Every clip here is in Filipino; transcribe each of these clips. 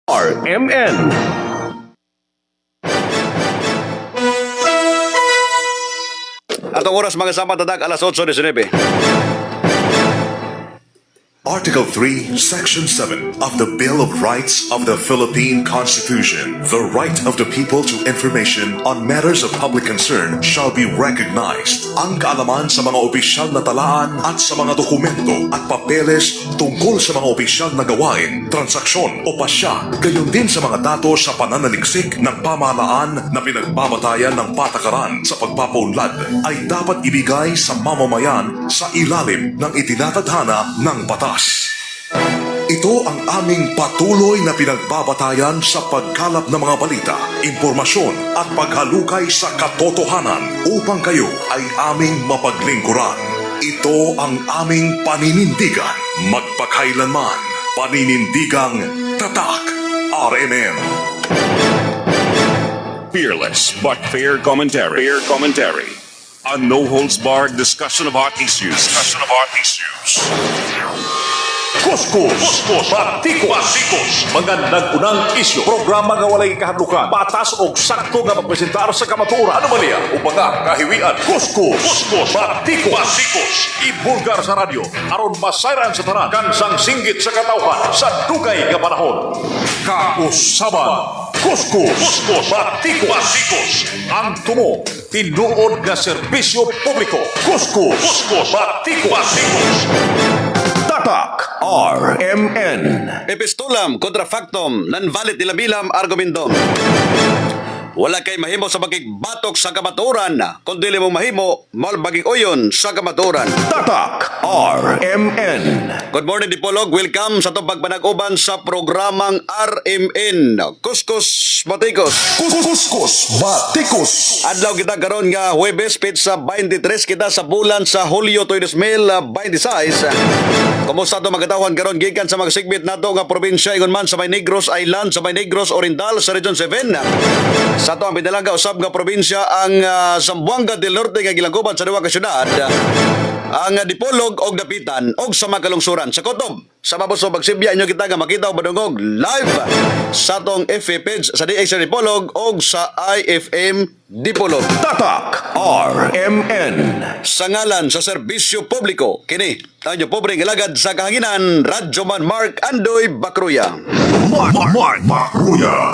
RMN. Atong oras mga sama tatak alas 8:19. Article 3, Section 7 of the Bill of Rights of the Philippine Constitution. The right of the people to information on matters of public concern shall be recognized. Ang kaalaman sa mga opisyal na talaan at sa mga dokumento at papeles tungkol sa mga opisyal na gawain, transaksyon o pasya, gayon din sa mga datos sa pananaliksik ng pamahalaan na pinagbabatayan ng patakaran sa pagpapaunlad ay dapat ibigay sa mamamayan sa ilalim ng itinatadhana ng batas. Ito ang aming patuloy na pinagbabatayan sa pagkalap ng mga balita, impormasyon at paghalukay sa katotohanan upang kayo ay aming mapaglingkuran. Ito ang aming paninindigan, magpakailanman, paninindigang tatak RMN. Fearless but fair commentary. Fair commentary. A no-holds-barred discussion of hot issues. Kuskus, Batikos, magandang unang isyu. Programa nga walay kahadlukan, patas o sakto nga magpresentar sa kamatuoran. Ano ba niya? Upaga, kahiwian. Kuskus, Batikos, ibulgar sa radyo, aron masayran sa tanan, kansang singgit sa katawhan, sa dugay nga panahon. Kausaban, Kuskus, Batikos, ang tumo, tinuod nga serbisyo publiko. Kuskus, Batikos. Tatak RMN. Epistolam contra factum non valid ilabilam argumentum. Wala kay mahimo sa bagig-batok sa kamatuoran, kung dili mo mahimo, malbaging uyon sa kamatuoran. Tatak RMN. Good morning, Dipolog. Welcome sa itong pagpanag-uban sa programang RMN. Kuskus Batikos. Kuskus, Batikos. Adlaw kita karon nga Huwebes, petsa 23 kita sa bulan sa Hulyo 2026. Kumusta ito magkatawhan karon gikan sa mga segment nato nga probinsya ingon man sa May Negros Island, sa May Negros Oriental, sa Region 7. Sa ito ang pinalaga usab nga probinsya ang Zamboanga del Norte nga gilaguban sa duwa ka syudad. Ang Dipolog og Dapitan og sa mga kalungsuran sa Kotob. Sa Mabuso Bagsibya inyo kita nga makita og madungog live sa tong FA page sa DX Dipolog og sa IFM Dipolog. Tatak RMN. Sa ngalan sa serbisyo publiko kini tayo pobreng ilagad sa kahanginan Radyoman Mark Andoy Bakruya. Mark Bakruya.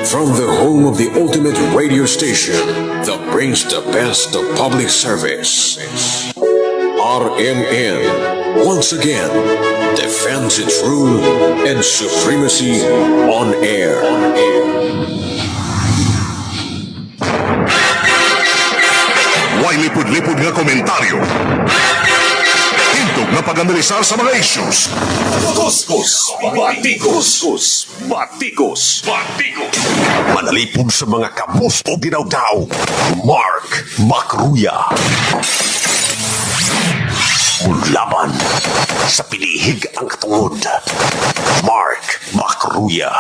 From the home of the ultimate radio station that brings the best of public service, RMN once again defends its rule and supremacy on air. Way lipod-lipod nga komentaryo. Hintog nga pag-analisar sa mga issues. Kuskus, Batikos. Manalipod sa mga kabus o ginawdaw. Mark Bakruya. Laban sa pinihig ang katungod. Mark Bakruya.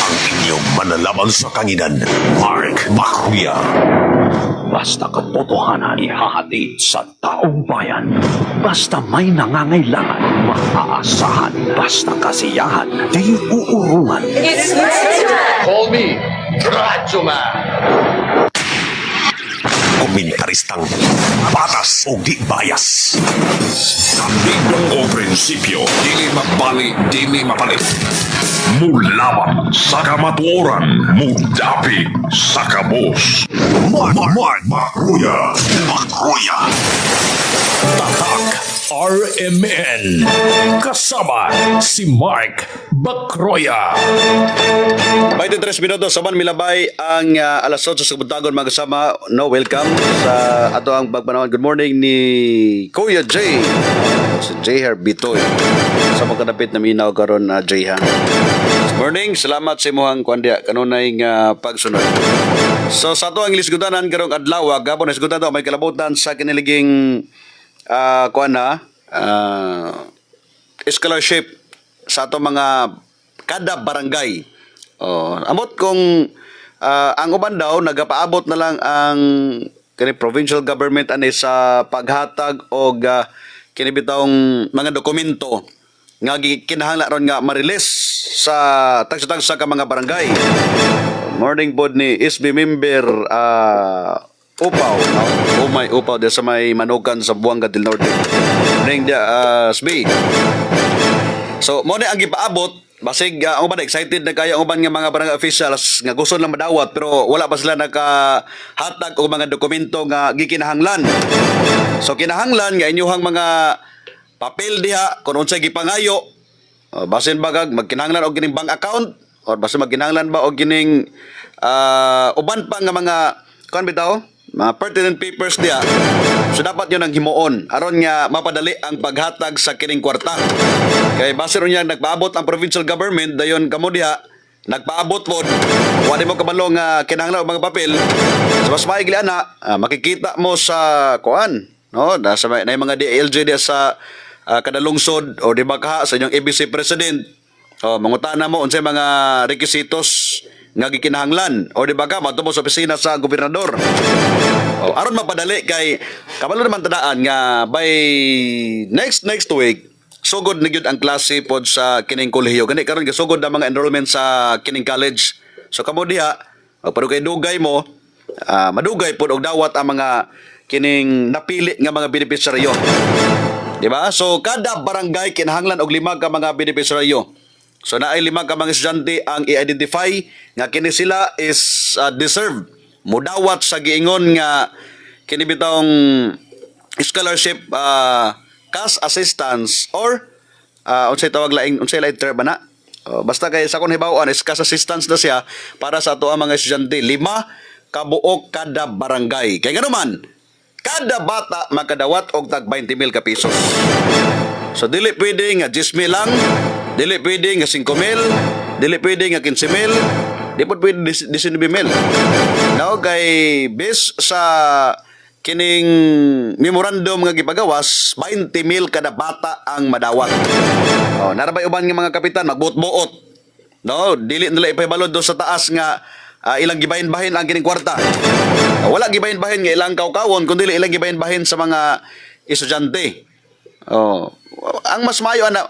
Ang inyong manalaban sa kanginan. Mark Bakruya. Basta katotohanan ihahatid sa taong bayan. Basta may nangangailangan, maaasahan. Basta kasiyahan, di uurungan. Call me Radyo Man. Komentaristang patas o di bias. Kambing o prinsipyo, dili magbali, dili mapalit. Mulaban sa kamatuoran, mudapig sa kabos. Mark Bakruya. Tatak RMN. Kasama si Mark Bakroya. 23 minutos sa man milabay ang alas 8 sa Buntagon mga kasama. No, welcome sa ato ang pagpanawan. Good morning ni Kuya J. Si J. Bitoy. Sa magkadapit na minaw karon na J. Good morning. Salamat sa imuhang kuandya kanunay nga pagsunod. So sa ato ang ilisgutanan karong adlaw, gabon isgutan to may kalabutan sa kiniliging scholarship sa ato mga kada barangay. Amot kung ang uban daw nagapaabot na lang ang kini provincial government ani sa paghatag og kini bitawng mga dokumento nga kinahanglan ron nga ma-release sa tagsa-tagsa ka mga barangay. Morning pod ni SB member Upaw, no? Umay Upaw sa may Manukan sa Buanga del Norte. Morning dia SB. So mo ni ang gipaabot basig ang uban excited na kayo ang uban nga mga barangay officials nga gusto lang madawat pero wala pa sila nakahatag og mga dokumento nga gikinahanglan. So kinahanglan nga inyuhang mga papel diha kung unsay gipangayo. Basin bagag magkinahanglan og kining bank account or basin magkinahanglan ba og kining uban pa nga mga kuan bitaw mga pertinent papers diha. So dapat yun ang himuon aron nga mapadali ang paghatag sa kining kwarta. Kay base ron yan nagpaabot ang provincial government dayon kamo diha nagpaabot pod wa di mo kabalo nga kinahanglan og mga papel. So mas maigli ana makikita mo sa kuan no nasa may mga DLG diha sa kada lungsod o di ba kaha sa inyong ABC president mangutana mo unsay mga requisitos nga gikinahanglan o di ba ka madto mo sa opisina sa gobernador aron mapadali kay kabalo naman tadaan nga by next week sugod na gyud ang klase pod sa kining kolehiyo gani karon gasugod na mga enrollment sa kining college so kamo diha pagpado kay dugay mo madugay pod og dawat ang mga kining napili nga mga beneficiaryo. Di ba? So kada barangay kinahanglan og 5 ka mga beneficiaryo. So naay 5 ka mga estudyante ang i-identify nga kini sila is deserve mudawat sa giingon nga kini bitawng scholarship cash assistance or unsay tawag laing unsay laing term na basta kay sa kon hibaw-an is cash assistance na siya para sa ato ang mga estudyante 5 kabuok kada barangay. Kay ngano man kada bata makadawat og tag 20,000 ka pesos. So dili pwede nga 10,000 lang, dili pwede nga 5,000, dili pwede nga 15,000, di pod pwede 19,000. Now kay base sa kining memorandum nga gipagawas 20,000 kada bata ang madawat. Narabay uban nga mga kapitan magbuot-buot. No, dili nila ipahibalod do sa taas nga ilang gibahin-bahin ang kining kwarta. Wala gibahin-bahin nga ilang kawkawon kundi ilang gibahin-bahin sa mga estudyante. Ang mas maayo ana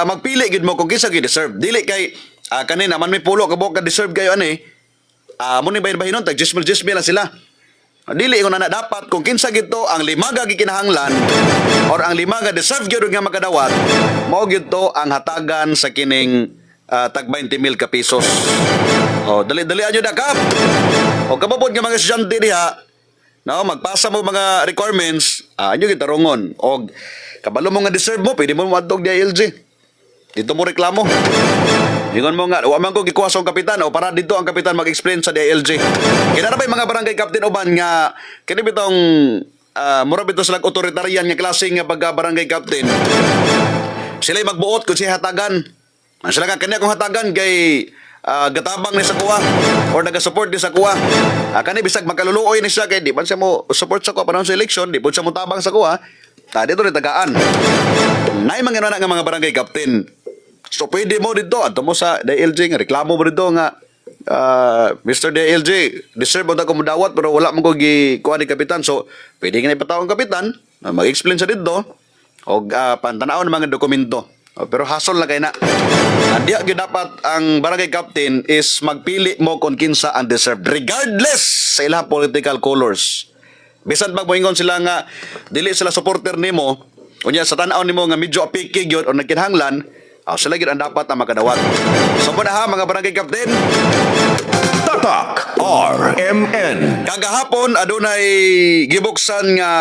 magpili gid mo kung kinsa gid deserve. Dili kay kanina man may pulo ka buok ka deserve kayo ani. Mo ni bahin-bahinon tag 10,000 lang sila. Dili ko na dapat kung kinsa gito ang 5 ga gikinahanglan or ang 5 ga deserve gyud nga makadawat mao gyud to ang hatagan sa kining tag 20,000 ka pesos. Dali-dali anyo dakap. O kababod nga mga estudyante diha, no, magpasa mo mga requirements, anyo gitarungon. O kabalo mo nga deserve mo, pwede mo madtog di ILG. Dito mo reklamo. Ingon mo nga, wa man ko gikuha sa kapitan o para dito ang kapitan mag-explain sa DILG. Kaya na ba mga barangay captain uban nga kini bitong mura bito sila authoritarian nga klase nga pagka barangay captain. Sila magbuot kung siya hatagan. Sila ka kanya kung hatagan kay gatabang ni sa kuha or naga-support ni sa kuha. Kani bisag makaluluoy ni siya kay di man siya mo support sa kuha panahon sa election, di po siya mo tabang sa kuha. Dito ni tagaan. Nay mga nga mga barangay captain. So pwede mo dito adto mo sa DILG nga reklamo mo dito nga Mr. DILG, deserve mo ta ko mudawat pero wala mo ko gikuha ni kapitan. So pwede nga ipatawag ang kapitan, mag-explain sa dito og pantanaon mga dokumento. Pero hasol na kay na. Diya gyud dapat ang barangay captain is magpili mo kung kinsa ang deserved regardless sa ilang political colors. Bisan pag moingon sila nga dili sila supporter nimo, unya sa tan-aw nimo nga medyo apiki gyud o nagkinahanglan, sila gyud ang dapat ang makadawat. So muna ha mga barangay captain. Tatak RMN. Kagahapon adunay gibuksan nga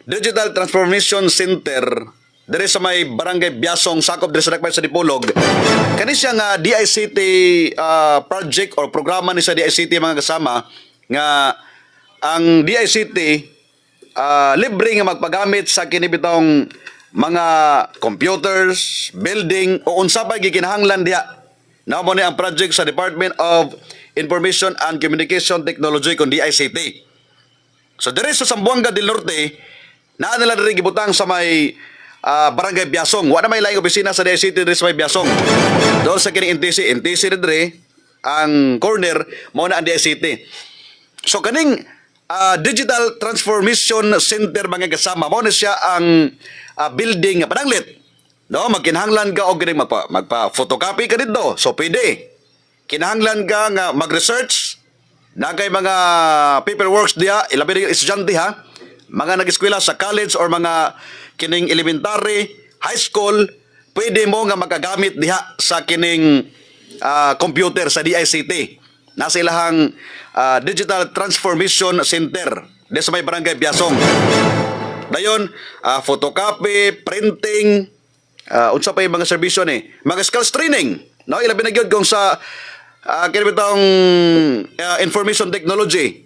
Digital Transformation Center diri sa may barangay Biasong sakop diri sa Dakbayan sa Dipolog. Kani siya nga DICT project or programa ni sa DICT mga kasama nga ang DICT libre nga magpagamit sa kini bitong mga computers, building o unsa pa gikinahanglan diha. Namo ni ang project sa Department of Information and Communication Technology kon DICT. So diri sa Zamboanga del Norte naa nila diri gibutang sa may barangay Biasong. Wa na may laing opisina sa DICT diri sa may Biasong. Doon sa kining NTC diri ang corner mo na ang DICT. So kaning Digital Transformation Center mga kasama. Mao na siya ang building nga pananglit. No, magkinahanglan ka og gini magpa-photocopy ka dito. So pwede. Kinahanglan ka nga mag-research na kay mga paperworks diha, ilabi yung estudyante ha. Mga nag-eskwela sa college or mga kining elementary, high school, pwede mo nga makagamit diha sa kining computer sa DICT. Nasa ilahang Digital Transformation Center di sa may barangay Biasong. Dayon, photocopy, printing, unsa pa yung mga serbisyo ni? Mga skills training. No, ilabi na gyud kung sa kinabitang information technology.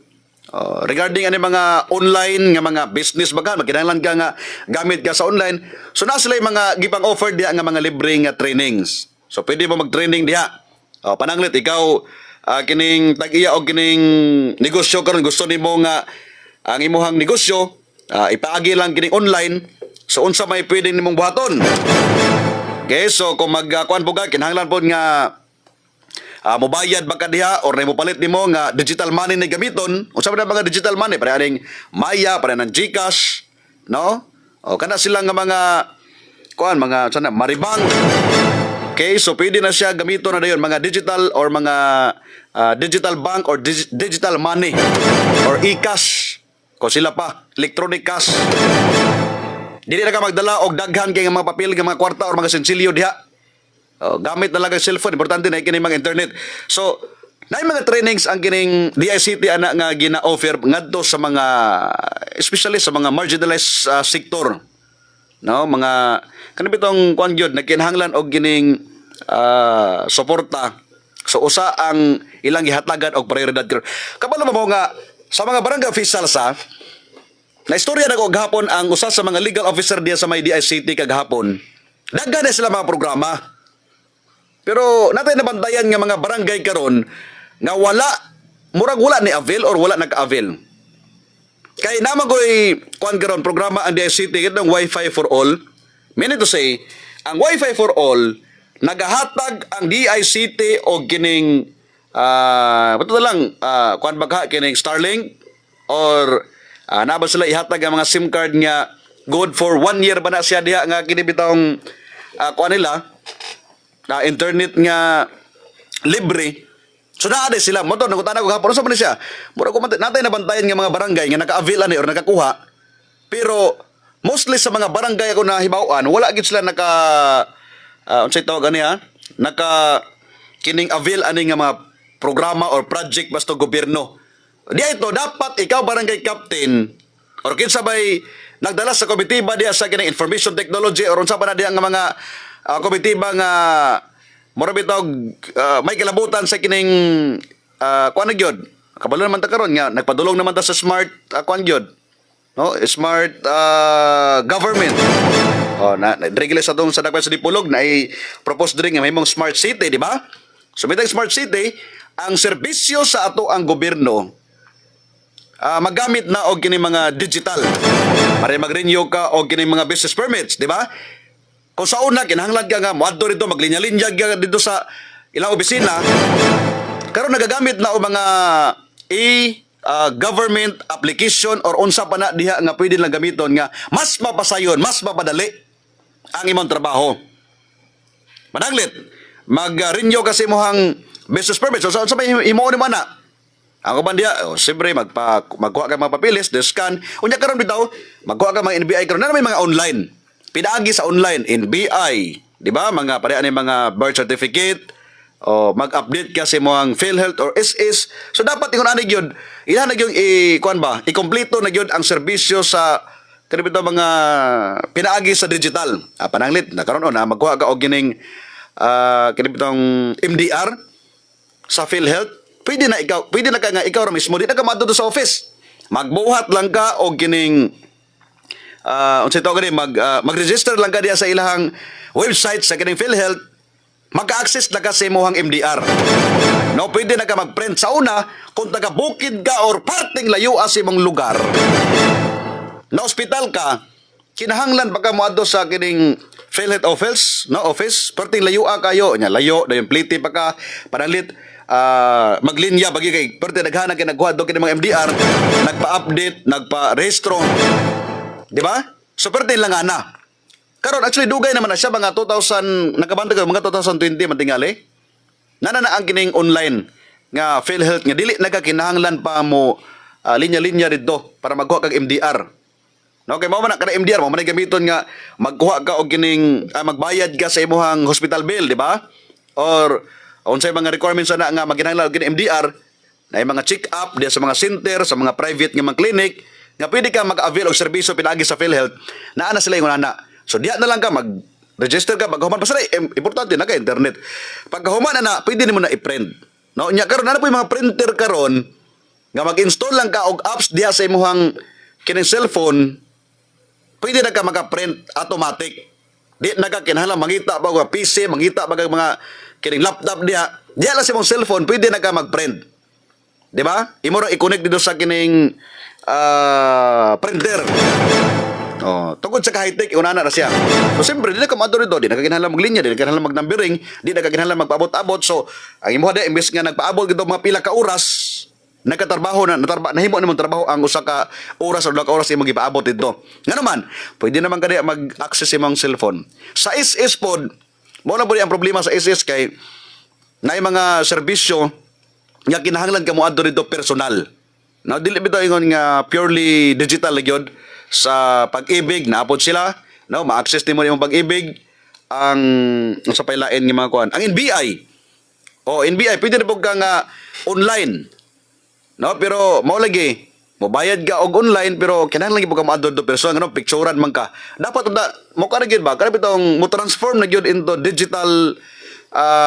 Regarding ano mga online nga mga business baga, magkinahanglan ka nga gamit ka sa online. So na sila yung mga gipang offer diha nga mga libreng trainings. So pwede mo mag-training diha. Pananglit ikaw kining tag-iya o kining negosyo karon gusto nimo nga ang imuhang negosyo ipaagi lang kining online. So unsa may pwede nimong buhaton? Okay, so kung magkuan po ka kinahanglan po nga mobayad ba ka diha or mo palit nimo nga digital money na gamiton. Unsa man mga digital money? Para aning Maya, para ng GCash, no? O kana sila nga mga kuan mga sana Maribang. Okay, so pwede na siya gamiton na dayon mga digital or mga digital bank or digital money or e-cash. Kung sila pa, electronic cash. Dili na ka magdala og daghan kay nga mga papel nga mga kwarta or mga sensilyo diha. Gamit na lang ang cellphone, importante na kining mga internet. So, na mga trainings ang kining DICT ana nga gina-offer ngadto sa mga especially sa mga marginalized sector. No, mga kanibitong kuan gyud nagkinahanglan og kining suporta. So usa ang ilang gihatagan og prioridad. Kabalo mo nga sa mga barangay officials na istorya na ko gahapon ang usa sa mga legal officer diya sa may DICT kagahapon. Daghan na sila mga programa. Pero natin nabantayan nga mga barangay karon nga murag wala ni avail or wala naka-avail. Kay naman ko'y kuan karon programa ang DICT kitang Wi-Fi for all. Meaning to say, ang Wi-Fi for all nagahatag ang DICT o kining bato lang kuan baka kining Starlink or naba sila ihatag ang mga SIM card nga good for 1 year ba na siya diha nga kini bitong kuan nila internet nga libre. So naade sila mo to nagutana ko gahapon sa man siya. Mura ko natay nabantayan nga mga barangay nga naka-avail ani or nakakuha. Pero mostly sa mga barangay ako na hibaw-an wala gid sila naka unsay tawag ani naka kining avail ani nga mga programa or project basta gobyerno. Di ito dapat ikaw barangay captain or kinsa bay nagdala sa komitiba diya sa kining information technology or unsa pa na diya nga mga komitiba nga mura bitog may kalabutan sa kining kuan gyud. Kabalo naman ta karon nga nagpadulong naman ta sa smart kuan gyud. No, smart government. Na regular sa tong sa dakpan sa Dipolog na i-propose diri nga mahimong smart city, di ba? So bitag smart city, ang serbisyo sa ato ang gobyerno magamit na og kini mga digital. Para mag-renew ka og kini mga business permits, di ba? Kung sa una, kinahanglan ka nga, muadto rito, maglinya-linya ka dito sa ilang opisina, karon nagagamit na o mga government application or unsa pa na diha nga pwede lang gamiton nga mas mapasayon, mas mapadali ang imong trabaho. Managlit, mag-renew kasi mohang business permit. So, sa imo ni mana? Ang kaban diya, siyempre, magkuha ka mga papilis, scan. Unya karon bitaw, magkuha ka mga NBI karon na may mga online. Pinaagi sa online, NBI, di ba? Mga parehan ni mga birth certificate, o mag-update ka sa mga PhilHealth or SS. So dapat ingon ani gyud, ila na gyud i-kompleto na gyud ang serbisyo sa kanibito mga pinaagi sa digital. Pananglit na karon na magkuha ka og gining kanibitong MDR sa PhilHealth. Pwede na ka nga ikaw ra mismo di na ka madto sa office. Magbuhat lang ka og gining unsay tawag mag-register lang ka diya sa ilahang website sa kining PhilHealth, maka-access na ka sa imong MDR. No, pwede na ka mag-print sa una kung taga-bukid ka or parting layo sa imong lugar. Na hospital ka, kinahanglan baka moadto sa kining PhilHealth office, no office, parting layo kayo, nya layo dayon pliti pa ka panalit maglinya bagi kay perti daghan kay nagkuha do kini mga MDR, nagpa-update, nagpa-rehistro. Di ba? So perti lang ana. Karon actually dugay naman na siya mga 2000 nakabantay ko mga 2020 man tingali. Nana na ang kining online nga PhilHealth nga dili nagakinahanglan pa mo linya-linya dito para magkuha kag MDR. No, kay mao man kada MDR mo man gamiton nga magkuha ka og kining magbayad ka sa imong hospital bill, di ba? Or unsay mga requirements na nga maginahanglan og kining MDR na mga check-up diya sa mga center, sa mga private nga mga clinic nga pwede ka mag-avail og serbisyo pinaagi sa PhilHealth naa na sila ingon ana. So diya na lang ka mag-register ka paghuman pa sila importante na ka internet. Paghuman na pwede nimo na i-print. No, nya karon na po yung mga printer karon nga mag-install lang ka og apps diya sa imong kining cellphone. Pwede na ka maka-print automatic. Di na ka kinahanglan mangita ba og PC, mangita ba mga kining laptop diya. Diya lang sa imong cellphone pwede na ka mag-print. Di ba? Imo ra i-connect dito sa kining printer. Oh, tungkol sa high-tech, unana na siya. So, siyempre, di na ka maduro dito. Di na ka kinahanglan maglinya, di na ka kinahanglan mag-numbering, di na ka kinahanglan magpaabot-abot. So, ang imo hada, imbes nga nagpaabot gito mga pila ka oras, nagkatrabaho na, nahimo namang trabaho ang usa ka oras o 2 ka oras imong gipaabot dito. Nga naman, pwede naman kaya mag-access imong cellphone. Sa SS pod, mo na po ang problema sa SS kay na mga serbisyo nga kinahanglan ka mo adto dito personal. Now, dili bitaw ingon nga purely digital gyud sa Pag-ibig naapod sila, no, ma-access nimo imong Pag-ibig ang sa pailain nga mga kuan. Ang NBI. NBI pwede na po ka nga online. No, pero mao lagi mobayad ka og online pero kinahanglan gyud ka mo-adto do personal no, picturean man ka. Dapat mo ka gyud ba? Kana bitong mo transform na gyud into digital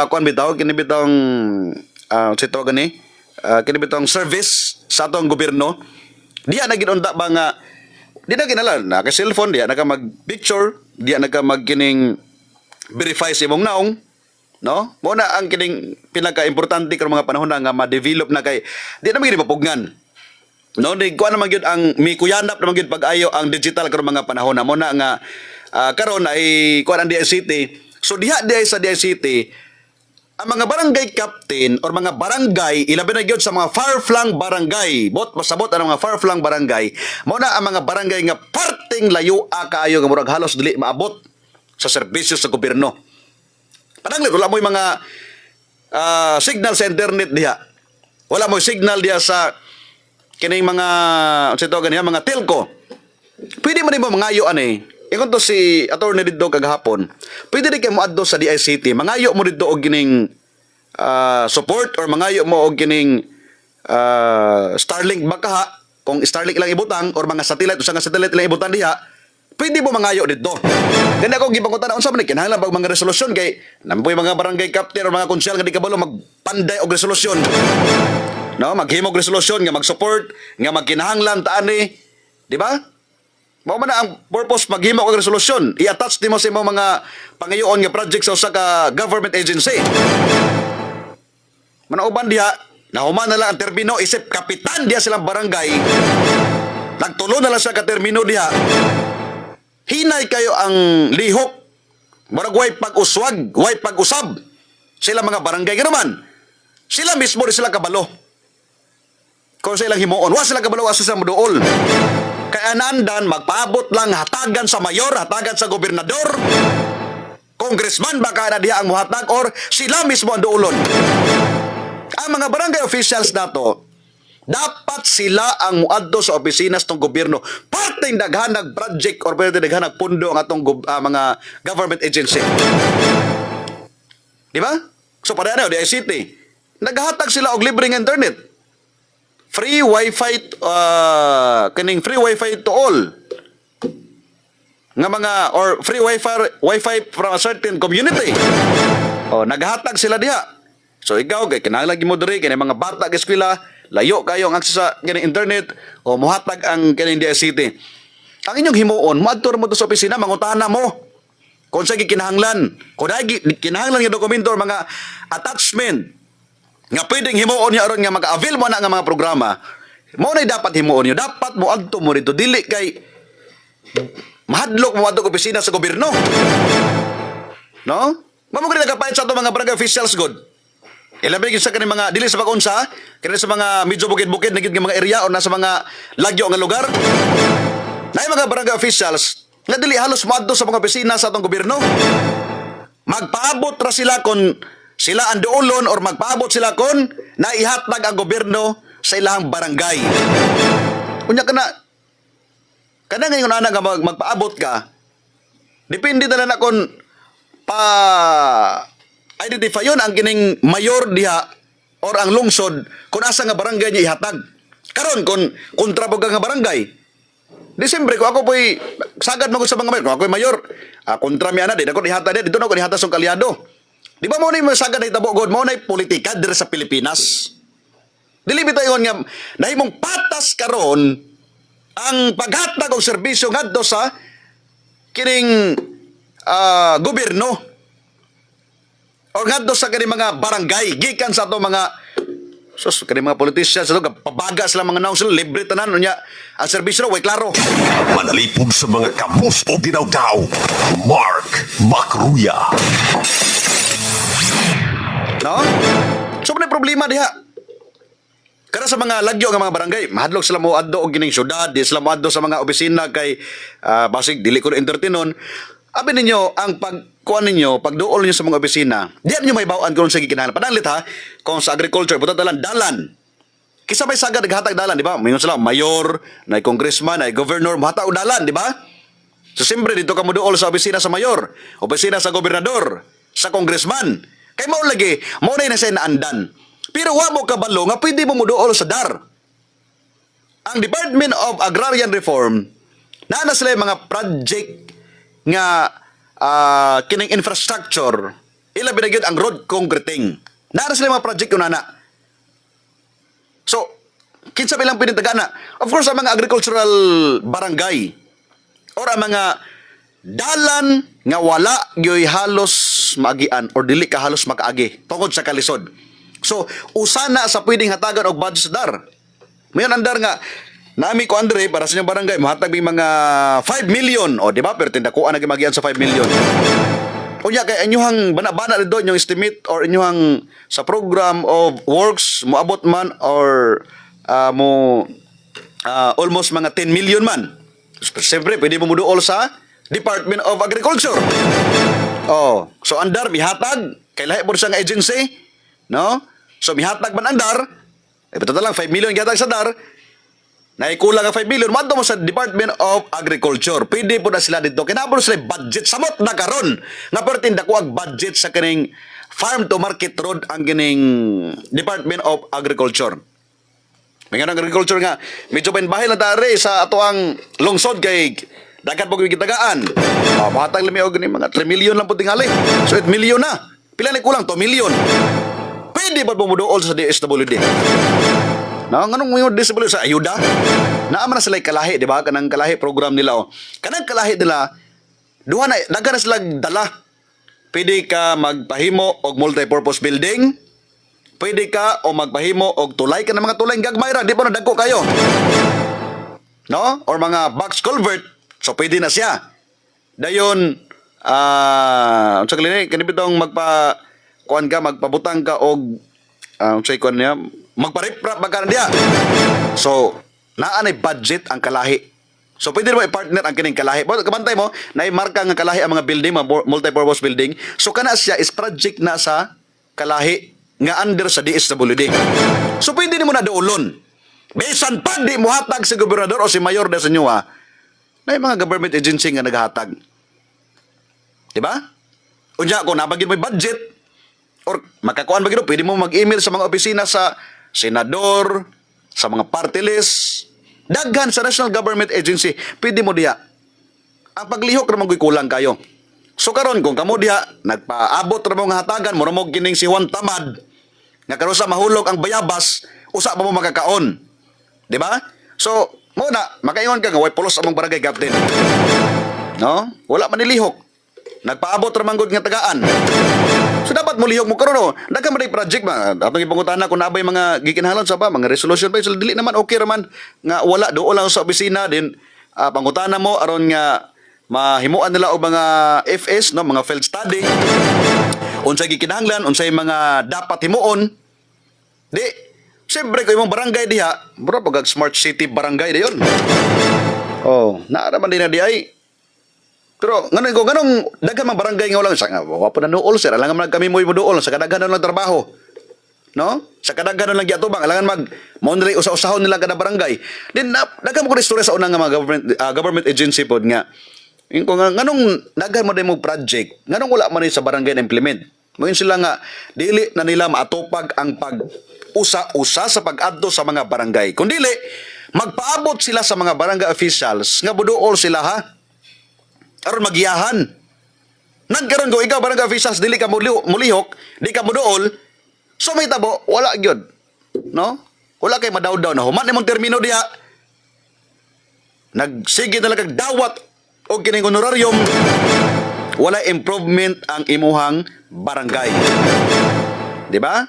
kuan bitaw kini bitong sito gani kini bitong service sa atong gobyerno. Diya na gid unta ba nga di na kinahanglan na ka cellphone diya na ka mag-picture, diya na ka magkining verify sa imong naong, no? Mo na ang kining pinaka-importante karong mga panahon na nga ma-develop na kay di na magid mapugnan. No, di kuan naman gyud ang mikuyanap naman gyud pag-ayo ang digital karong mga panahon na mo na nga karon ay kuan ang DICT. So diha sa DICT ang mga barangay captain or mga barangay, ilabi na gyud sa mga far-flung barangay, pasabot ang mga far-flung barangay, mao na ang mga barangay nga parting layo kaayo nga murag halos dili maabot sa serbisyo sa gobyerno. Padanglit wala mo yung mga signal sa internet diha. Wala mo signal diha sa kining mga mga telco. Pwede man mo mangayo ani. Ingon to si attorney didto kagahapon. Pwede rin kayo mo adto sa DICT. Mangayo mo didto og gining support or mangayo mo og gining Starlink baka kung Starlink lang ibutang or mga satellite usa nga satellite lang ibutang diha. Pwede mo mangayo didto. Gani ako gipangutan unsa man kinahanglan bag mga resolusyon kay nampoy mga barangay captain or mga konsyal nga di kabalo magpanday og resolusyon. No, maghimog resolusyon nga mag-support nga magkinahanglan taani, di ba? Mao man na ang purpose maghimo og resolusyon. I-attach nimo sa imong mga pangayoon nga project sa usa ka government agency. Manauban diha, nahuman na lang ang termino isip kapitan diha silang barangay. Nagtulo na lang sa ka termino diha. Hinay kayo ang lihok. Murag way pag-uswag, way pag-usab. Sila mga barangay ganaman. Sila mismo di sila kabalo. Kung sila himuon, wa sila kabalo asa sa muduol. Kaya nandan, magpaabot lang hatagan sa mayor, hatagan sa gobernador, congressman baka na diha ang muhatag or sila mismo ang duulon. Ang mga barangay officials nato, dapat sila ang muadto sa opisina sa gobyerno. Parteng daghanag project or parteng daghanag pundo ang atong mga government agency. Di ba? So para na, DICT, naghatag sila og libreng internet. Free wifi kaning free wifi to all nga mga or free wifi from a certain community. Naghatag sila diha. So ikaw kay kinahanglan mo diri kay mga bata sa eskwela, layo kayo ang access sa kining internet o muhatag ang kining DICT. Ang inyong himuon, moadto mo to sa opisina, mangutana mo kung sa kinahanglan. Kung kinahanglan nga dokumento or mga attachment nga pwedeng himuon niya aron nga maka-avail mo na nga mga programa, mo na dapat himuon niyo. Dapat mo adto mo rito. Dili kay mahadlok mo adto opisina sa gobyerno. No? Mamugri nagapahit sa ito mga barangay officials, God. Ilabi sa kaning mga dili sa pag-unsa, kini sa mga medyo bukid-bukid na gid nga mga area o nasa mga lagyo nga lugar. Nay mga barangay officials nga dili halos moadto sa mga opisina sa atong gobyerno. Magpaabot ra sila kon sila ang duolon or magpaabot sila kon naihatag ang gobyerno sa ilang barangay. Unya kana ngayon ana nga magpaabot ka. Depende na lang kon pa identify yun ang kining mayor diha or ang lungsod kung asa nga barangay niya ihatag. Karon kung kontrabog nga barangay, Disyembre ko ako po'y sagad magod sa mga mayor. Kung ako'y mayor, kontra mi ana, di ako ihatag dito na ako ihatag sa kalyado. Di ba mo na yung sagad na hitabo god, mo na yung politika dito sa Pilipinas. Dili bitaw yun nga, dahil mong patas karon ang paghatag og serbisyo ngadto sa kining gobyerno o ngadto sa kini mga barangay gikan sa ato mga kini mga politicians sa pabaga sila mga naong sila libre tanan unya ang serbisyo way klaro. Manalipog sa mga kamus o dinaw-daw. Mark Macruya. No? So may problema diha. Kada sa mga lagyo nga mga barangay, mahadlok sila mo adto og gining syudad, di sila mo adto sa mga opisina kay basig dili ko entertainon. Abi ninyo ang pagkuan ninyo, pagduol ninyo sa mga opisina, di ninyo may bawaan kung sa gikinahanglan. Padalit ha, kung sa agriculture, buta dalan. Kisa may sagad naghatag dalan, di ba? Mayroon sila mayor, na congressman, na governor, mahatag og dalan, di ba? So siyempre dito ka mo duol sa opisina sa mayor, opisina sa gobernador, sa congressman. Kay mao lagi, mao na siya naandan. Pero wa mo kabalo nga pwede mo muduol sa DAR. Ang Department of Agrarian Reform, na sila yung mga project nga kining infrastructure, ilabi na gyud ang road concreting. Na sila yung mga project yun na. So, kinsa bilang pinitagana? Of course, ang mga agricultural barangay or ang mga dalan nga wala gyoy halos maagian or dili ka halos makaagi tungod sa kalisod. So, usana sa pwedeng hatagan og budget sa DAR. Mayon andar nga nami ko Andre para sa inyong barangay mahatag may mga 5 million o di ba pero tindakuan na magian sa 5 million. Unya kay inyong bana-bana dito inyong estimate or inyong sa program of works moabot man or almost mga 10 million man. Siyempre pwede mo muduol sa Department of Agriculture. Oh, so andar mihatag kay lahi po sa agency, no? So mihatag man andar, ito lang 5 million gihatag sa DAR. Naikulang ang 5 million, madto mo sa Department of Agriculture. Pwede po na sila dito. Kinabalo sila budget. Samot na karon. Nga pero tinda ko ang budget sa kining farm to market road ang kining Department of Agriculture. May nga ng agriculture nga, medyo bahay lang tari sa ato ang lungsod kay dagat po kitagaan. Mahatag limi og mga 3 million lang po tingali. So 8 million na. Pila ni kulang 2 million. Pwede ba bumuduol sa DSWD? No, nganong mo disable sa ayuda? Naama na sila kalahi, di ba? Kanang kalahi program nila oh. Kanang kalahi nila duha na daga na sila dala. Pwede ka magpahimo og multi-purpose building. Pwede ka o magpahimo og tulay ka ng mga tulay gagmay ra, di pa na dagko kayo. No? Or mga box culvert. So pwede na siya. Dayon unsa kali kanibitong kuan ka magpabutang ka og unsay kuan niya magpariprap magkano diya. So, naanay budget ang kalahi. So, pwede mo i-partner ang kining kalahi. Kabantay mo, naimarka nga kalahi ang mga building, mga multi-purpose building. So, kana siya is project na sa kalahi nga under sa DSWD. So, pwede mo na doolon. Bisan pa di mo hatag si gobernador o si mayor na sa inyo ha. Na mga government agency nga naghatag. Diba? Unya, kung nabagin mo yung budget, or makakuan ba gino, pwede mo mag-email sa mga opisina sa senador, sa mga party list, daghan sa National Government Agency, pwede mo diha. Ang paglihok naman kulang kayo. So karon kung kamo diha, nagpaabot na mga hatagan, mo ramog kining si Juan Tamad, nga karon sa mahulog ang bayabas, usa pa mo makakaon. Di ba? So, muna, makaingon ka nga, way pulos among barangay captain. No? Wala man nilihok. Nagpaabot ramang gud nga tagaan. So dapat mo lihok mo karon no. Dagan man project ba. Atong ipangutana kung nabay mga gikinahanglan sa ba, mga resolution ba, so dili naman okay raman nga wala doon lang sa opisina din pangutana mo aron nga mahimuan nila og mga FS no, mga field study. unsay gikinahanglan, unsay mga dapat himuon. Di, siyempre kung imong barangay diha, bro, pag smart city barangay dayon. Oh, naaraman din na di ay. Pero ganong daghan mang barangay nga wala sa wa pa nanuol sir, alangan man kami mo duol sa kadaghan lang trabaho. No? Sa kadaghan lang giatubang, alangan maunray usa-usahon nila kada barangay. Then daghan mo ko istorya sa unang nga mga government agency pod nga. Kung nganong daghan mo mo project, nganong wala man ni sa barangay na implement. Moin sila nga dili na nila maatupag ang pag-usa-usa sa pag-adto sa mga barangay. Kung dili magpaabot sila sa mga barangay officials nga buduol sila ha. Aron magiyahan. Nagkaroon ko ikaw barangay officials dili ka mulihok, di ka muduol. So may tabo wala gyud. No? Wala kay madaw-daw na human imong termino diha. Nagsige na lang kag dawat o kining honorarium. Wala improvement ang imuhang barangay. Di ba?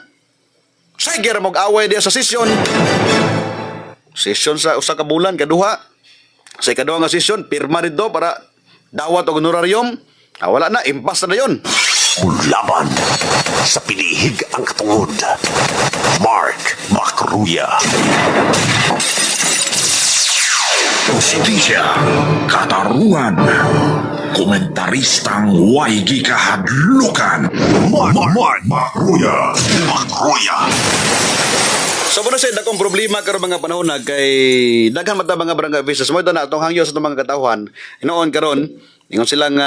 Sige ra mag-away diha sa sesyon. Sesyon sa usa ka bulan kaduha. Sa ikaduha nga sesyon pirma dito para dawat o honorarium. Wala na, impas na yon. Laban sa pinihig ang katungod. Mark Macruya. Hustisya, katarungan, komentaristang way gikahadlukan. Mark Macruya. So muna sa dakong problema karon mga panahon na kay daghan mata mga barangay officials mo ito na itong hangyo sa itong mga katawhan. Inoon karon ingon silang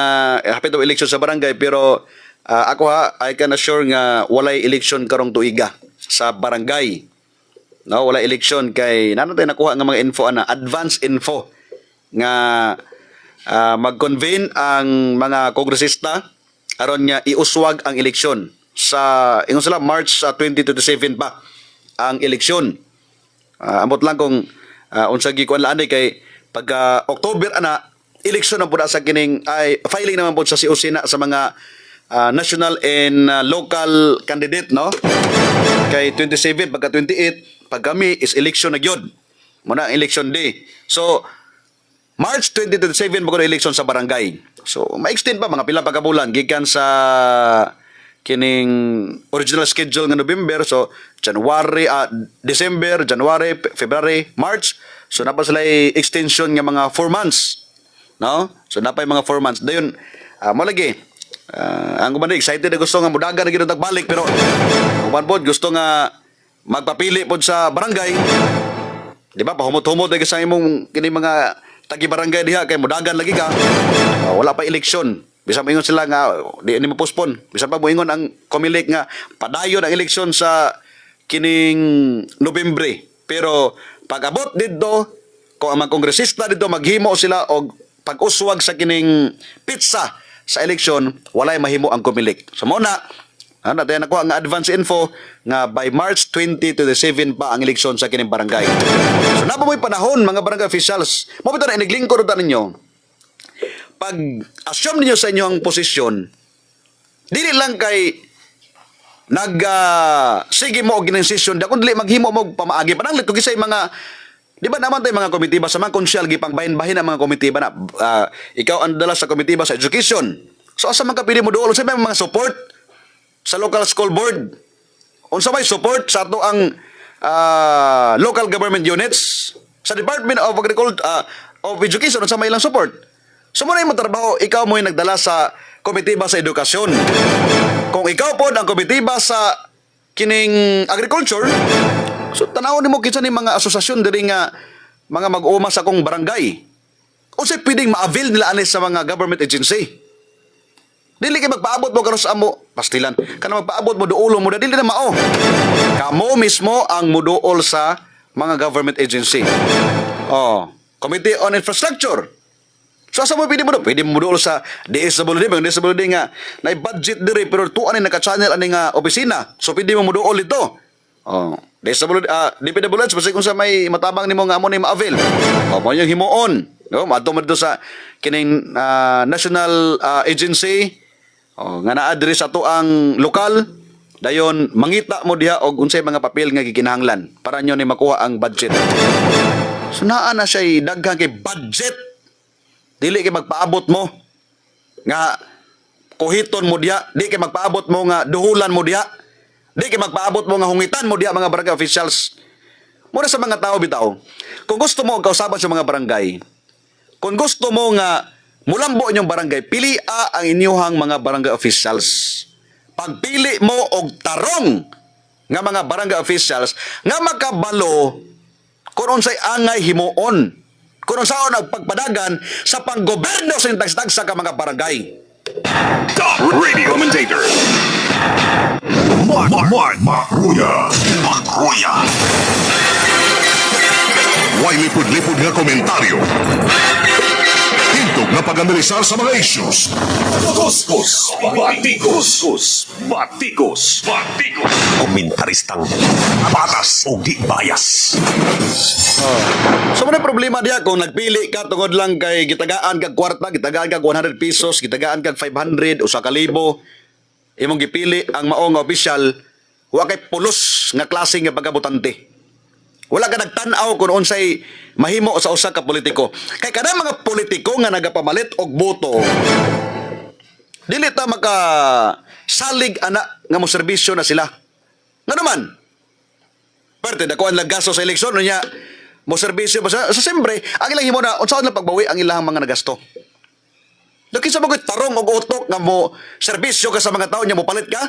hapit ang eleksyon sa barangay pero ako I can assure nga walay eleksyon karong tuiga sa barangay. No, wala eleksyon kay nano tayo nakuha nga mga info advance info nga mag-convene ang mga kongresista aron nga iuswag ang eleksyon sa ingon sila March 2027 pa ang eleksyon. Amot lang kung unsa gikuan laan kay pag October ana eleksyon na pud sa kining ay filing naman pud sa COC na sa mga national and local candidate no. Kay 27 pagka 28 pag kami is election na gyud. Muna ang election day. So March 2027 magod election sa barangay. So ma-extend pa mga pila pa ka bulan gikan sa kining original schedule nga November. So January, December, January, February, March. So napa sila extension nga mga 4 months. No? So napay mga 4 months. Dayon mo lagi ang kumanda excited na gusto nga mudagan na gid tagbalik pero kuman pod gusto nga magpapili pod sa barangay. Di ba pahumot-humot lagi sa imong kini mga tagi barangay diha kay mudagan lagi ka. Wala pa eleksyon. Bisan moingon sila nga di ni mo-postpone. Bisan pa moingon ang Comelec nga padayon ang eleksyon sa kining Nobyembre. Pero pag-abot didto kung ang mga kongresista dito maghimo sila og pag-uswag sa kining pizza sa eleksyon, walay mahimo ang Comelec. So muna, natin nakuha nga advance info nga by March 2027 pa ang eleksyon sa kining barangay. So na po mo'y panahon mga barangay officials. Mabito na iniglingkod rin ninyo. Pag assume ninyo sa inyong posisyon, dili lang kay sige mo og ginisisyon da kun dili maghimo mo pamaagi pananglit kung isay mga di ba naman tayo mga komitiba sa mga konsyal gipang bahin-bahin ang mga komitiba na ikaw ang dala sa komitiba sa education. So asa man ka pili mo dool sa mga support sa local school board. Unsa may support sa ato ang local government units sa Department of Agriculture of Education unsa may ilang support. So mo na imong trabaho, ikaw mo yung nagdala sa komitiba sa edukasyon. Kung ikaw po ang komitiba sa kining agriculture, so tanaw nimo kinsa ni mga asosasyon diri nga mga mag-uuma sa akong barangay. Unsay pwedeng ma-avail nila ani sa mga government agency? Dili kay magpaabot mo karon sa amo, pastilan. Kana magpaabot mo duolo mo dili na mao. Kamo mismo ang muduol sa mga government agency. Committee on Infrastructure. So asa mo pwede mo do? Pwede mo dool sa DSWD, mga DSWD nga na budget diri pero tuan ni naka-channel ani nga opisina. So pwede mo dool ito. DSWD DPWH basta kung sa may matabang nimo nga amo ni ma-avail. Mo yung himuon. No, madto mo dito sa kining national agency nga naa diri sa to ang lokal. Dayon mangita mo diha og unsay mga papel nga gikinahanglan para nyo ni makuha ang budget. So naa na siya daghang kay budget. Dili kay magpaabot mo nga kuhiton mo diya, di kay magpaabot mo nga duhulan mo diya, di kay magpaabot mo nga hungitan mo diya mga barangay officials. Muna sa mga tao bitaw, kung gusto mo kausaban sa mga barangay, kung gusto mo nga mulambo inyong barangay, pilia ang inyuhang mga barangay officials. Pagpili mo og tarong nga mga barangay officials nga makabalo kung unsay angay himuon, kung unsaon ang pagpadagan sa panggoberno sa tagsa ka mga barangay. Top radio commentator. Mark Makruya. Way lipod-lipod nga komentaryo. Hintog na pag-analisar sa mga issues. Kuskus, batikos. Komentaristang patas o di bias. So may problema diya kung nagpili ka tungod lang kay gitagaan kag kwarta, gitagaan kag 100 pesos, gitagaan kag 500 o 1,000, imong gipili ang mao nga opisyal, wa kay pulos nga klase nga pagabutante. Wala ka nagtan-aw kung unsay mahimo sa usa ka politiko. Kay kada mga politiko nga nagapamalit og boto, dili ta maka salig ana nga mo serbisyo na sila. Nga naman, parte dakuan lang gasto sa eleksyon niya, mo serbisyo ba sa siyempre, ang ilang himo na unsaon lang pagbawi ang ilang mga nagasto. Laki sa mga tarong og utok nga mo serbisyo ka sa mga tao niya mo palit ka?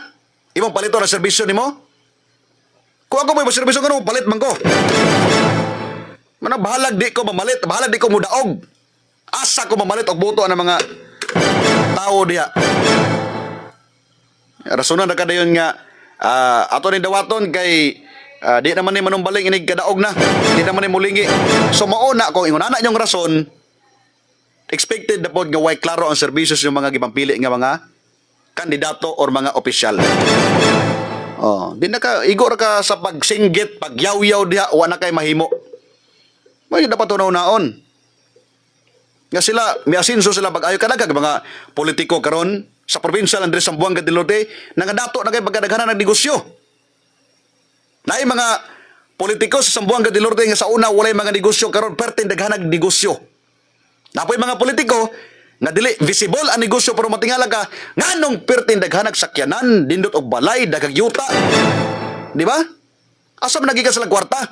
Imong palito na serbisyo nimo? Kung ako may serbisyo ka mo palit man ko. Mana bahalag di ko mamalit, bahalag di ko mudaog. Asa ko mamalit og boto ng mga tao diha. Rasunan na kadayon nga ato ni dawaton kay di naman ni manumbaling inig kadaog na. Di naman ni mulingi. So mauna kung ingon ana nyong rason, expected na po nga way klaro ang serbisyo sa mga gipampili nga mga kandidato or mga opisyal. Oh, di na ka igor ka sa pagsinggit, pagyaw-yaw diha, wala kay mahimo. May dapat tunaw-naon. Nga sila, may asinso sila pag-ayo ka mga politiko karon sa probinsya Andres Sambuanga del Norte, nangadato na kay pagkadaghanan ng negosyo. Naay mga politiko sa Sambuanga del Norte nga sa una walay mga negosyo karon pertin daghanag negosyo. Napoy mga politiko nga dili visible ang negosyo pero matingala ka nganong pertin daghanag sakyanan dindot og balay daghang yuta. Di ba? Asa man nagikan sila kwarta?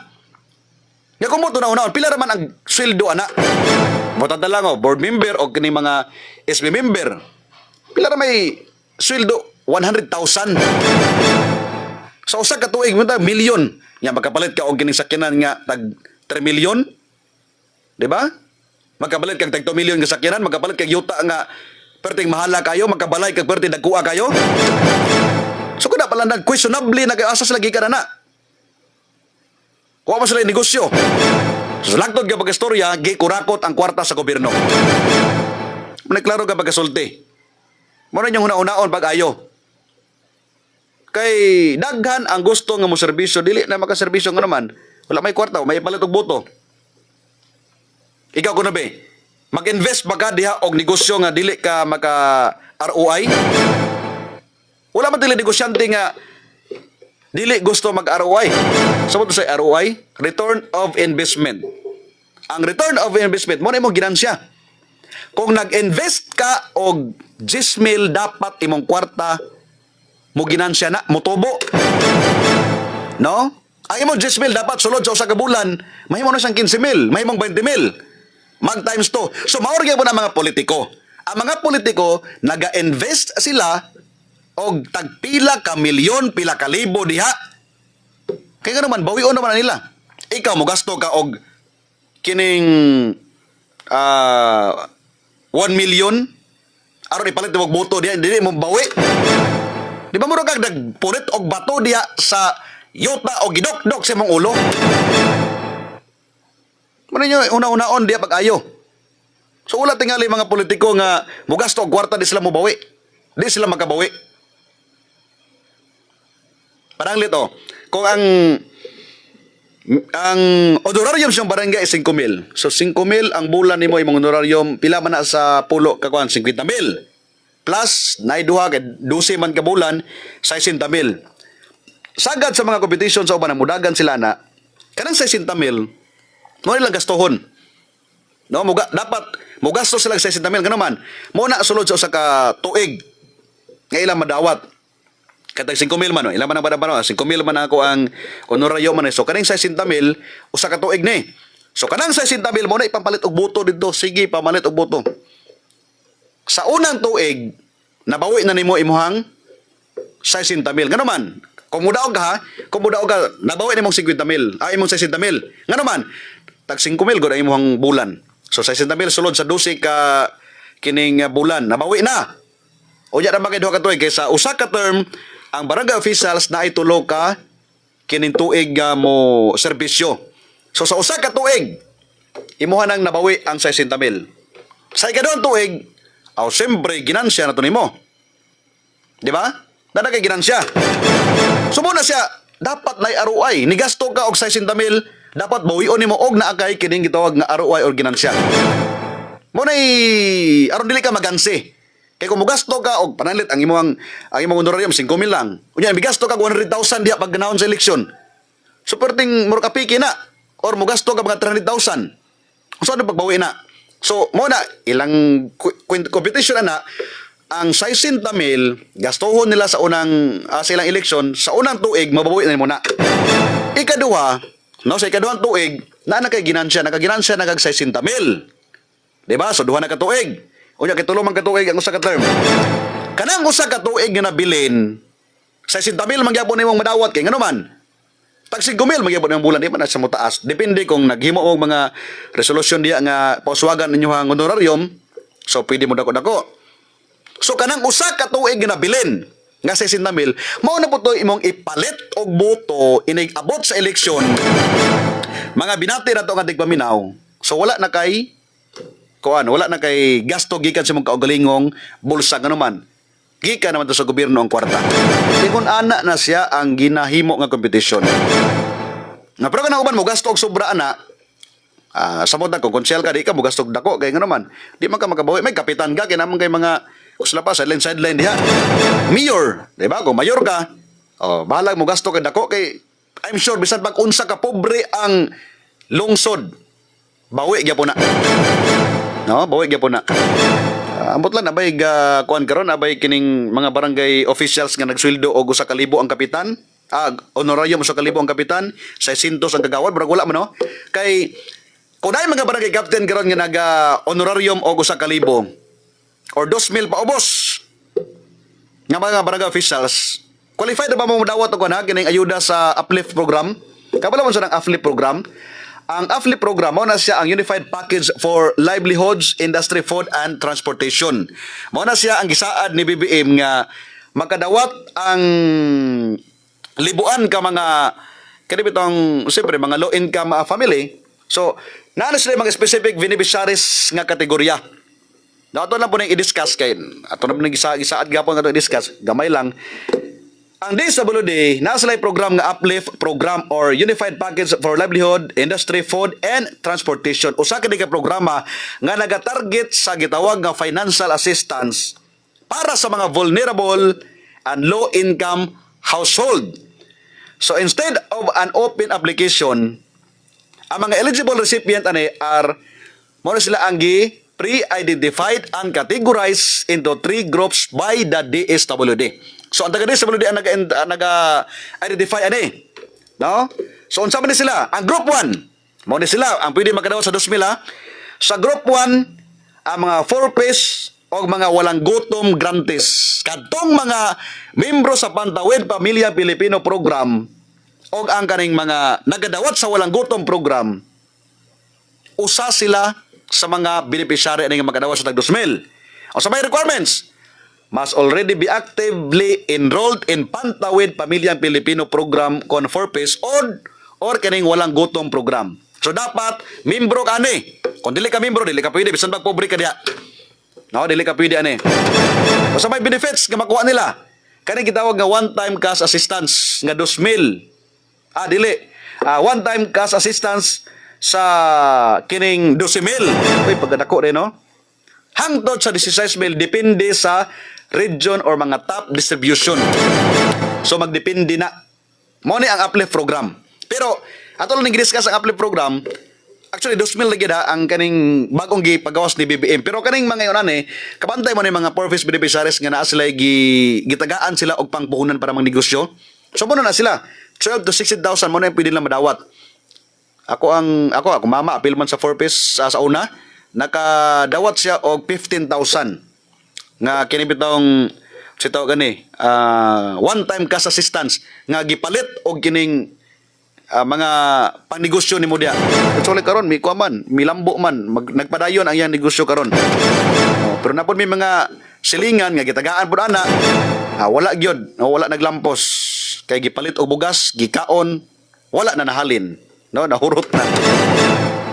Nga kung mo tunaw-naon, pila raman ang sweldo ana? Botanda lang board member o kini mga SB member. Pila ra may sweldo 100,000. Sa usa ka tuig mo ta milyon. Nya magkapalit ka og kining sakyanan nga tag 3 milyon. Di ba? Magkapalit kag tag 2 milyon nga sakyanan, magkapalit kag yuta nga perting mahala kayo, magkabalay kag perting dagkuha kayo. So kuna pala nag questionably na kay asa sila gikan na. Kuha pa sila yung negosyo. So lagtod ka pag-istorya, gikurakot ang kwarta sa gobyerno. Maniklaro ka pag-kasulti. Muna yung una-unaon pag-ayo. Kay daghan ang gusto nga mo serbisyo, dili na makaserbisyo nga naman. Wala may kwarta, may palit og boto. Ikaw kuno be, mag-invest ba ka diha og negosyo nga dili ka maka ROI? Wala man dili negosyante nga dili gusto mag-ROI. Sa so, sa ROI, return of investment. Ang return of investment mo na imong ginansya. Kung nag-invest ka og 10,000 dapat imong kwarta mo ginansya na, mo tubo. No? Ang imong 10,000 dapat sulod sa usa ka bulan, mahimo na siyang 15,000, mahimong 20,000. Mag times 2. So maorgya po na mga politiko. Ang mga politiko naga-invest sila og tagpila ka milyon, pila ka libo diha. Kaya naman bawion naman na nila. Ikaw mo gasto ka og kining 1 million aron ipalit mo og boto diha, dili mo bawi. Di ba mo kag nagpulit og bato diha sa yuta o gidok-dok sa imong ulo? Muna nyo, una-unaon diya pag-ayo. So, wala tingali mga politiko nga mugasto og kwarta, di sila mubawi. Di sila makabawi. Parang lito, kung ang honorarium sa barangay ay 5,000. So, 5,000 ang bulan ni mo, yung honorarium, pila man na sa pulo, kakuan, 50,000. Plus, naiduha, 12 man ka bulan, 60,000. Sagad sa mga competition sa uban, mudagan sila na, kanang 60,000, mo nilang gastohon. No, dapat mo gasto sila sa 60,000 kanaman. Mo na sulod sa usa ka tuig. nga ilang madawat. Katag 5,000 man, ilang man ang badabano, 5,000 man ako ang honorario man. So kaning 60,000 usa ka tuig ni. So kanang 60,000 mo na ipampalit og boto dito. Sige, pamalit og boto. Sa unang tuig, nabawi na nimo imuhang 60,000. Ngano man? Kung mudaog ka, nabawi nimong 50,000, imong 60,000. Ngano man? Tag 5,000 gud ang imuhang bulan. So 60,000 sulod sa 12 ka kining bulan, nabawi na. Unya ra magay duha ka tuig kaysa usa ka term ang barangay officials na itulo ka kining tuig mo serbisyo. So sa usa ka tuig, imuha nang nabawi ang 60,000. Sa ikaduhang tuig, siyempre ginansya na to nimo. Di ba? Dada kay ginansya. Sumo na siya, dapat na ROI. Nigasto ka og 60,000, dapat bawion nimo og naakay kining gitawag nga ROI or ginansya. Mo nay aron dili ka magansi. Kay kung mugasto ka og panalit ang imong honorarium 5,000 lang. Unya migasto ka 100,000 diha pag ganaon sa eleksyon. So perting mura ka piki na or mugasto ka mga 300,000. So ano pagbawi na? So mo na ilang competition na ang 60,000 gastohon nila sa unang sa ilang eleksyon sa unang tuig mabawi na mo na. Ikaduha, no, sa ikaduhang tuig na kay ginansya, nakaginansya nagag 60,000. Diba? So duha na ka tuig. Unya kay tulo man ka tuig ang usa ka term. Kanang usa ka tuig nga nabilin 60,000 mangyapon nimong madawat kay ngano man. Tag 5,000 mangyapon ang bulan di man na sa mutaas. Depende kung naghimo og mga resolution diya nga pauswagan ninyo ang honorarium. So pwede mo dako-dako. So kanang usa ka tuig nga nabilin nga 60,000 mao na puto imong ipalit og boto inig abot sa eleksyon. Mga binati na to nga tigpaminaw. So wala na kay gasto gikan sa mong kaugalingong bulsa nga naman. Gikan naman to sa gobyerno ang kwarta. Ingon ana na siya ang ginahimo nga competition. Nga pero kanang uban mo gasto og sobra ana. Samot na kung konsyel ka di ka mo gasto og dako kay nga naman. Di man ka makabawi may kapitan ka kay naman kay mga usla pa sideline diha. Mayor, di ba? Kung mayor ka, bahala mo gasto kay dako kay I'm sure bisan pag unsa ka pobre ang lungsod, bawi gyapon na. No, bawi gyapon na. Ambot lang abay kuan karon abay kining mga barangay officials nga nagsweldo og 1,000 ang kapitan. Honorarium 1,000 ang kapitan, 600 ang kagawad, barag wala man no. Kay kung dai mga barangay captain karon nga naga honorarium og 1,000 or 2,000 pa ubos. Nga mga barangay officials, qualified na ba mo dawat og ana kining ayuda sa uplift program? Kabalo man sa ng uplift program. Ang uplift program mo na siya ang Unified Package for Livelihoods, Industry, Food and Transportation. Mo na siya ang gisaad ni BBM nga makadawat ang libuan ka mga kanibitong siyempre mga low income family. So naa sila mga specific beneficiaries nga kategorya. Ato lang po nang i-discuss kay ato na po nang gisaad gapon nga i-discuss gamay lang. Ang DSWD, nasa lay program nga uplift program or Unified Package for Livelihood, Industry, Food, and Transportation. Usa ka programa nga nagatarget sa gitawag nga financial assistance para sa mga vulnerable and low-income household. So instead of an open application, ang mga eligible recipient are muna sila ang pre-identified and categorized into 3 groups by the DSWD. So ang taga-DSWD ang naga-identify ani. No? So unsa man ni sila? Ang group 1, mo ni sila ang pwede makadawat sa 2,000 ha. Sa group 1, ang mga 4-piece o mga walang gutom grantees. Kadtong mga membro sa Pantawid Pamilya Pilipino Program o ang kaning mga nagadawat sa walang gutom program, usa sila sa mga beneficiary nga makadawat sa tag 2,000. O sa may requirements, must already be actively enrolled in Pantawid Pamilyang Pilipino Program kon 4-piece or kaning walang gutom program. So dapat membro ka ani. Kung dili ka membro, dili ka pwede bisan pag pobre ka diha. No, dili ka pwede ani. O sa may benefits nga makuha nila, kani gitawag nga one-time cash assistance nga 2,000. Dili. One-time cash assistance sa kining 12,000. Uy, pagdako rin, no? Hangtod sa 16,000 depende sa region or mga top distribution. So magdepende na. Mo ni ang uplift program. Pero ato lang ni-discuss ang uplift program, Actually, 2,000 lagi da ang kaning bagong gipagawas ni BBM. Pero kaning mga yun ani, kabantay mo ni mga Porfis beneficiaries nga naa sila gitagaan sila og pangpuhunan para mang negosyo. So muna na sila. 12 to 60,000 mo na yung pwede lang madawat. Ako mama apil man sa Porfis sa una, nakadawat siya og 15,000 nga kini bitong sitaw gani one time cash assistance nga gipalit og kining mga pangnegosyo ni mo dia. Actually karon mi kuaman, milambo man, nagpadayon ang iyang negosyo karon. Pero napon may mga silingan nga gitagaan pud ana. Wala gyud, wala naglampos. Kay gipalit og bugas, gikaon, wala na nahalin. No, nahurot na.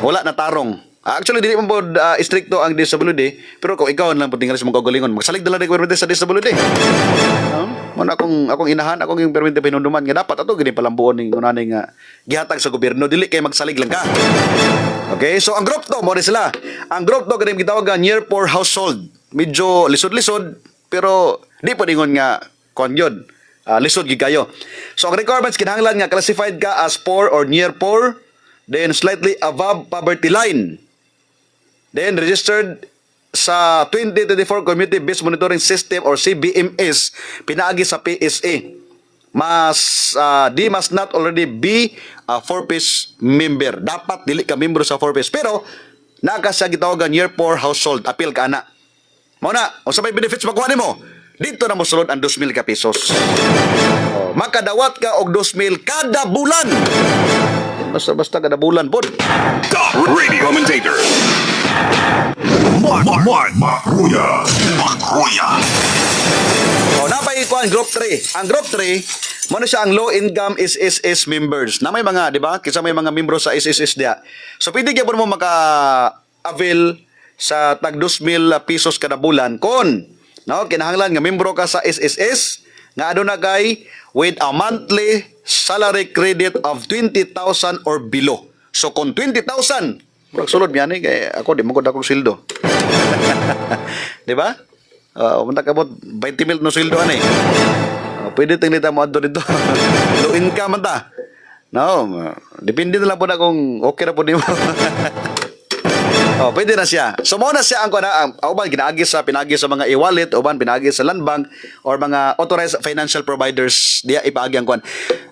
Wala na tarong. Actually dili man pod stricto ang DSWD, pero kung ikaw lang pud tingali sa mga kaugalingon, magsalig dala ni permit sa DSWD. Muna akong inahan, akong yung permit pinunduman nga dapat ato gini palambuon ning unani nga gihatag sa gobyerno, dili kay magsalig lang ka. Okay, so ang group to mo rin sila. Ang group to kani gitawag nga near poor household. Medyo lisod-lisod pero di pa dingon nga kon yun. Lisod gid kayo. So ang requirements kinahanglan nga classified ka as poor or near poor, then slightly above poverty line. Then registered sa 2024 Community Based Monitoring System or CBMS, pinaagi sa PSA. Must not already be a Forpis member. Dapat dili ka membro sa Forpis. Pero naka siya gitawagan near poor household, appeal ka na. Mao na, unsa may benefits makuha nimo? Dito na mo sulod ang 2,000 ka pesos. Makadawat ka og 2,000 kada bulan. Basta kada bulan pod. Top radio commentator. Mark Makruya. Napay ko ang group 3. Ang group 3, mo na siya ang low income SSS members. Na may mga, di ba? Kisa may mga membro sa SSS dia. So pwede gyud mo maka-avail sa tag 2,000 pesos kada bulan kon kinahanglan nga membro ka sa SSS nga aduna kay with a monthly salary credit of 20,000 or below. So kung 20,000, murag sulod mi ani kay ako di magod akong sweldo. Di ba? Umunta ka mo 20,000 no sweldo ani. Pwede ting dito mo adto dito. Low income man ta. No, depende na lang po na kung okay na po nimo. Pwede na siya. So mo na siya ang uban ginaagi sa pinagi sa mga e-wallet, uban pinagi sa land bank or mga authorized financial providers diya ipaagi ang kuan.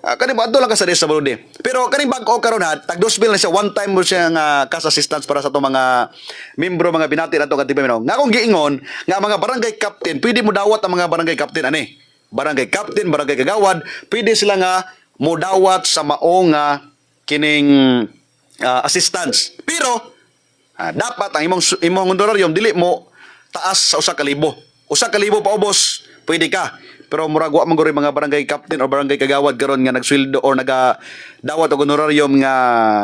Kani mo adto lang ka sa DSWD. Pero kani bag-o karon ha, tag 2,000 na siya, one time mo siya nga cash assistance para sa to mga membro, mga binati nato kanti paminaw. Nga akong giingon nga mga barangay captain, pwede mo dawat ang mga barangay captain ani. Barangay captain, barangay kagawad, pwede sila nga mo dawat sa mao nga kining assistance. Pero dapat ang imong honorarium dili mo taas sa 1,000. 1,000 pa ubos, pwede ka. Pero murag wa man guri mga barangay captain o barangay kagawad karon nga nagsweldo or nagadawat og honorarium nga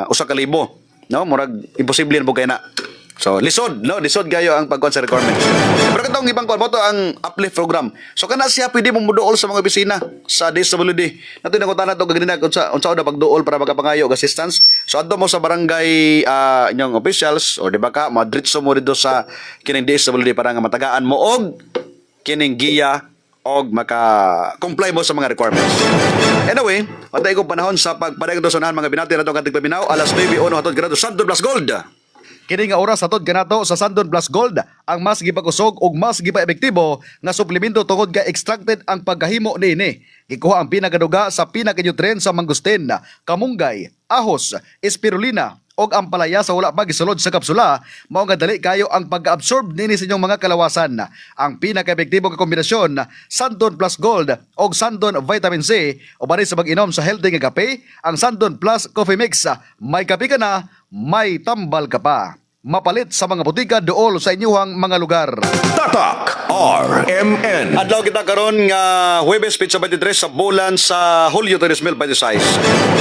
1,000. No, murag imposible na kay na. So lisod gayo ang pagkuan sa requirements. Pero katong ibang kuan mo to ang uplift program. So kana siya pwede mo muduol sa mga opisina sa DSWD. Nato na kutan nato gagnina unsa daw pagduol para makapangayo og assistance. So adto mo sa barangay inyong officials or di ba ka madritso mo dito sa kining DSWD para nga matagaan mo og kining giya og maka-comply mo sa mga requirements. Anyway, patay ko panahon sa pagpadayag to sa mga binati nato kantig paminaw alas 9:01 hatod grado Santo Blas Gold. Kini nga oras atod kanato sa Sandon Plus Gold ang mas gipakusog ug mas gipa-epektibo nga suplemento tungod kay extracted ang pagkahimo niini. Gikuha ang pinagaduga sa pinaka-nutrient sa mangustin, kamunggay, ahos, spirulina og ang palaya sa wala pa gisulod sa kapsula, mao nga dali kayo ang pag-absorb nini sa inyong mga kalawasan. Ang pinaka-epektibo nga kombinasyon, Sandon Plus Gold og Sandon Vitamin C o bari sa mag-inom sa healthy nga kape, ang Sandon Plus Coffee Mix. May kape ka na, may tambal ka pa. Mapalit sa mga butika dool sa inyong mga lugar. Tatak RMN. Adlaw kita karon nga Huwebes Pizza 23 sa bulan sa Julio 2026.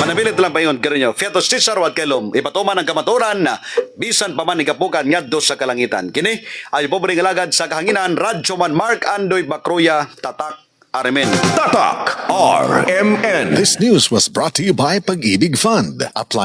Manabilit lang paingon karon nyo. Fetos Cesar wad kelom. Ipatuman ang kamaturan na bisan pa man ikapukan ngadto sa kalangitan. Kini ay pobre nga lagad sa kahanginan Radyo Man Mark Andoy Bakruya Tatak RMN. Tatak RMN. This news was brought to you by Pag-ibig Fund. Apply